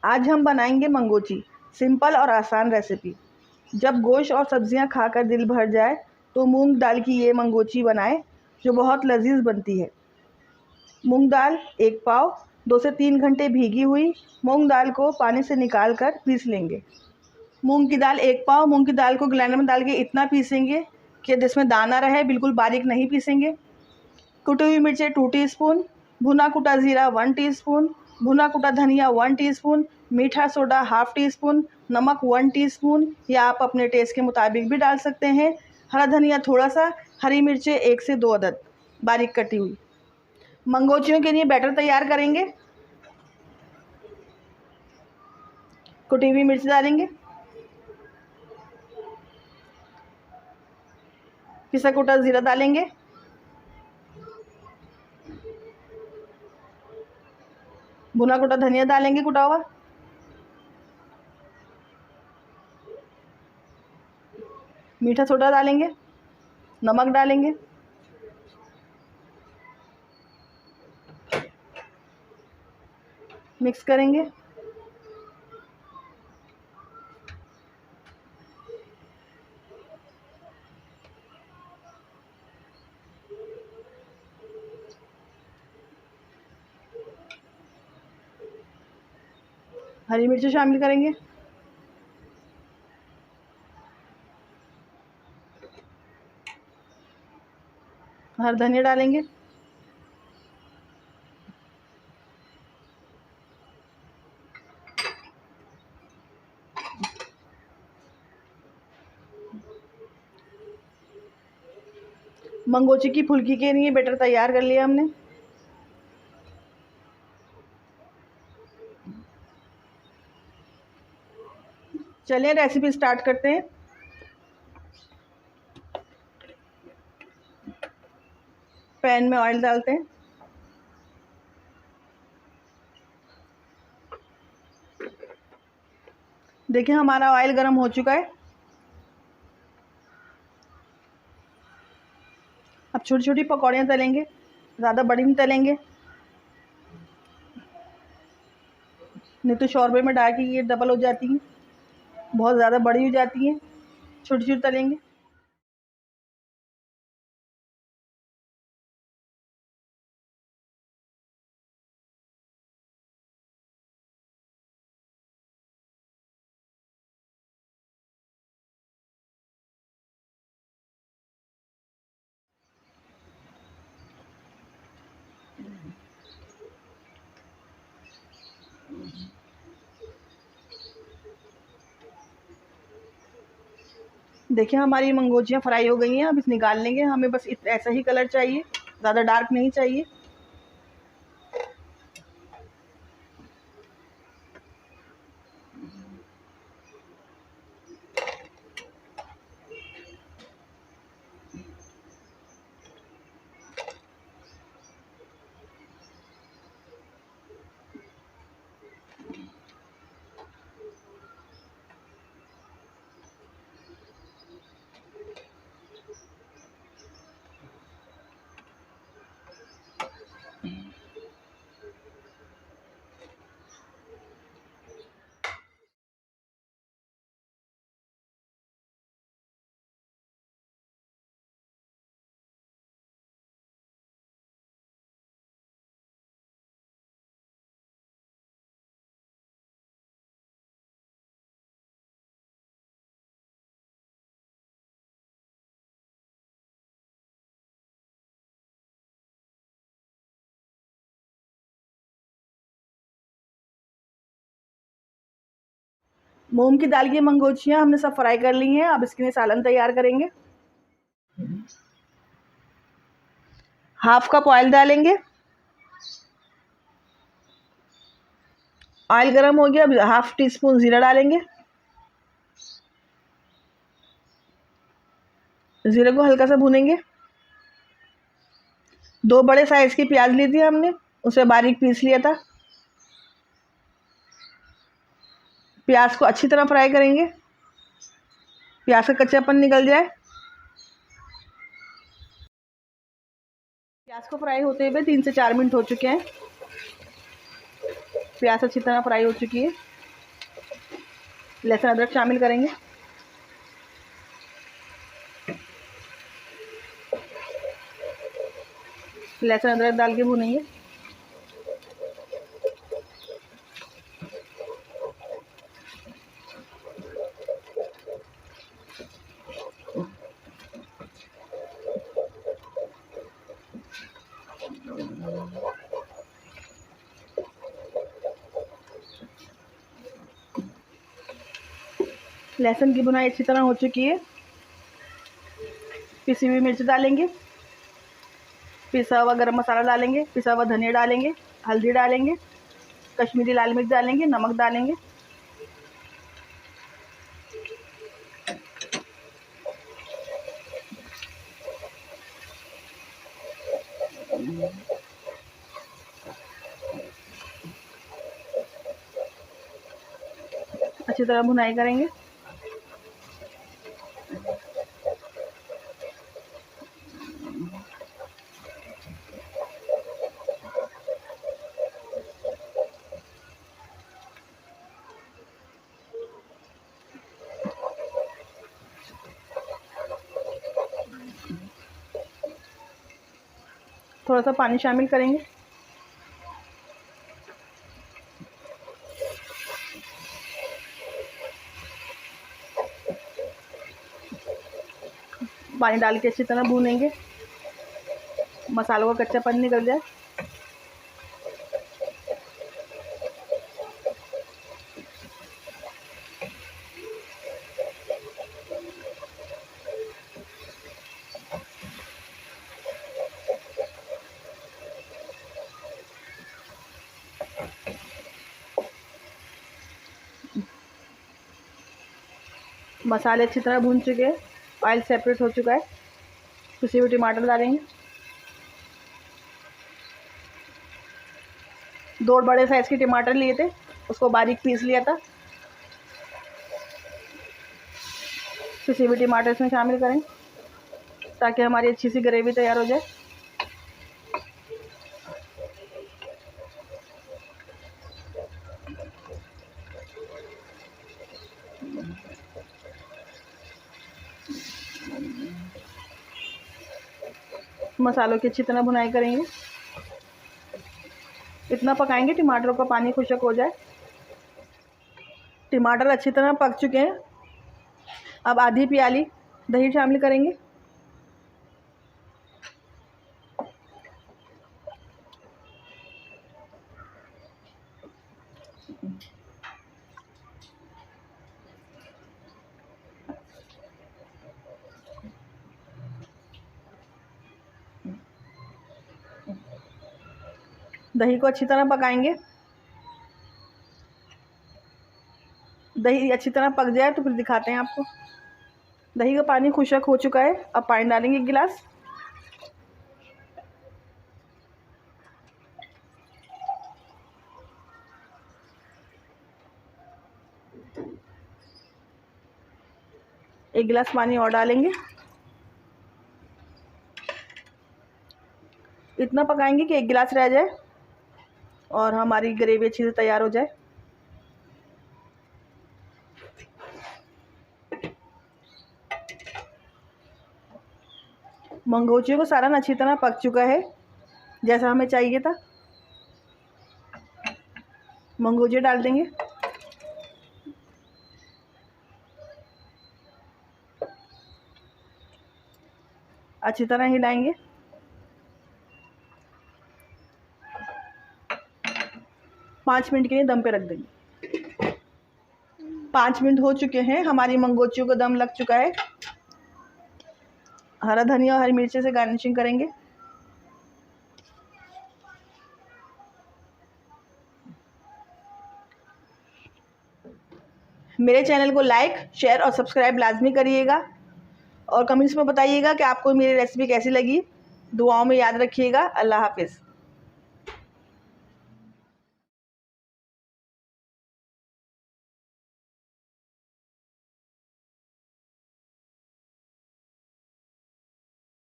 आज हम बनाएंगे मंगोची, सिंपल और आसान रेसिपी। जब गोश्त और सब्जियां खाकर दिल भर जाए तो मूंग दाल की ये मंगोची बनाएं जो बहुत लजीज बनती है। मूंग दाल 1 पाव, 2 से 3 घंटे भीगी हुई मूंग दाल को पानी से निकाल कर पीस लेंगे। मूंग की दाल 1 पाव, मूंग की दाल को ग्राइंडर में डाल के इतना पीसेंगे कि जिसमें दाना रहे, बिल्कुल बारीक नहीं पीसेंगे। कुटी हुई मिर्चें 2 टीस्पून, भुना कुटा ज़ीरा 1 टीस्पून, भुना कुटा धनिया 1 टीस्पून, मीठा सोडा ½ टीस्पून, नमक 1 टीस्पून या आप अपने टेस्ट के मुताबिक भी डाल सकते हैं। हरा धनिया थोड़ा सा, हरी मिर्चें 1 से 2 अदद बारीक कटी हुई। मंगोचियों के लिए बैटर तैयार करेंगे। कुटी हुई मिर्च डालेंगे, पिसा कुटा ज़ीरा डालेंगे, भुना कुटा धनिया डालेंगे कुटा हुआ, मीठा सोडा डालेंगे, नमक डालेंगे, मिक्स करेंगे। हरी मिर्ची शामिल करेंगे, हरा धनिया डालेंगे, मंगोची की फुल्की के लिए बैटर तैयार कर लिया हमने। चलिए रेसिपी स्टार्ट करते हैं। पैन में ऑयल डालते हैं, देखिए हमारा ऑयल गर्म हो चुका है। अब छोटी छोटी पकौड़ियाँ तलेंगे, ज़्यादा बड़ी नहीं तलेंगे, नहीं तो शोरबे में डाल के ये डबल हो जाती हैं, बहुत ज़्यादा बड़ी हो जाती हैं। छोटी छोटी तलेंगे। देखिए हमारी मंगोचियाँ फ्राई हो गई हैं। अब इसे निकाल लेंगे। हमें बस ऐसा ही कलर चाहिए, ज़्यादा डार्क नहीं चाहिए। मूंग की दाल की मंगोचियाँ हमने सब फ्राई कर ली हैं। अब इसके लिए सालन तैयार करेंगे। ½ कप ऑयल डालेंगे। ऑयल गर्म हो गया। अब ½ टीस्पून ज़ीरा डालेंगे। ज़ीरे को हल्का सा भूनेंगे। 2 बड़े साइज़ की प्याज ली थी हमने, उसे बारीक पीस लिया था। प्याज को अच्छी तरह फ्राई करेंगे, प्याज का कच्चापन निकल जाए। प्याज को फ्राई होते हुए 3 से 4 मिनट हो चुके हैं। प्याज अच्छी तरह फ्राई हो चुकी है। लहसुन अदरक शामिल करेंगे। लहसुन अदरक डाल के भूनेंगे। लहसुन की भुनाई अच्छी तरह हो चुकी है। पिसी हुई मिर्च डालेंगे, पिसा हुआ गरम मसाला डालेंगे, पिसा हुआ धनिया डालेंगे, हल्दी डालेंगे, कश्मीरी लाल मिर्च डालेंगे, नमक डालेंगे। अच्छी तरह भुनाई करेंगे। थोड़ा सा पानी शामिल करेंगे। पानी डाल के अच्छी तरह भूनेंगे, मसालों का कच्चापन निकल जाए। मसाले अच्छी तरह भून चुके हैं, ऑयल सेपरेट हो चुका है। पिसे हुए टमाटर डालेंगे। 2 बड़े साइज़ के टमाटर लिए थे, उसको बारीक पीस लिया था। पिसे हुए टमाटर इसमें शामिल करें ताकि हमारी अच्छी सी ग्रेवी तैयार हो जाए। मसालों की अच्छी तरह भुनाई करेंगे। इतना पकाएंगे टमाटरों का पानी खुश्क हो जाए। टमाटर अच्छी तरह पक चुके हैं। अब आधी प्याली दही शामिल करेंगे। दही को अच्छी तरह पकाएंगे। दही अच्छी तरह पक जाए तो फिर दिखाते हैं आपको। दही का पानी खुश्क हो चुका है। अब पानी डालेंगे 1 गिलास। एक गिलास पानी और डालेंगे। इतना पकाएंगे कि 1 गिलास रह जाए और हमारी ग्रेवी अच्छी से तैयार हो जाए। मंगोचियों को सालन अच्छी तरह पक चुका है जैसा हमें चाहिए था। मंगोचे डाल देंगे। अच्छी तरह हिलाएंगे। 5 मिनट के लिए दम पे रख देंगे। 5 मिनट हो चुके हैं। हमारी मंगोचियों को दम लग चुका है। हरा धनिया और हरी मिर्ची से गार्निशिंग करेंगे। मेरे चैनल को लाइक, शेयर और सब्सक्राइब लाजमी करिएगा और कमेंट्स में बताइएगा कि आपको मेरी रेसिपी कैसी लगी। दुआओं में याद रखिएगा। अल्लाह हाफिज़।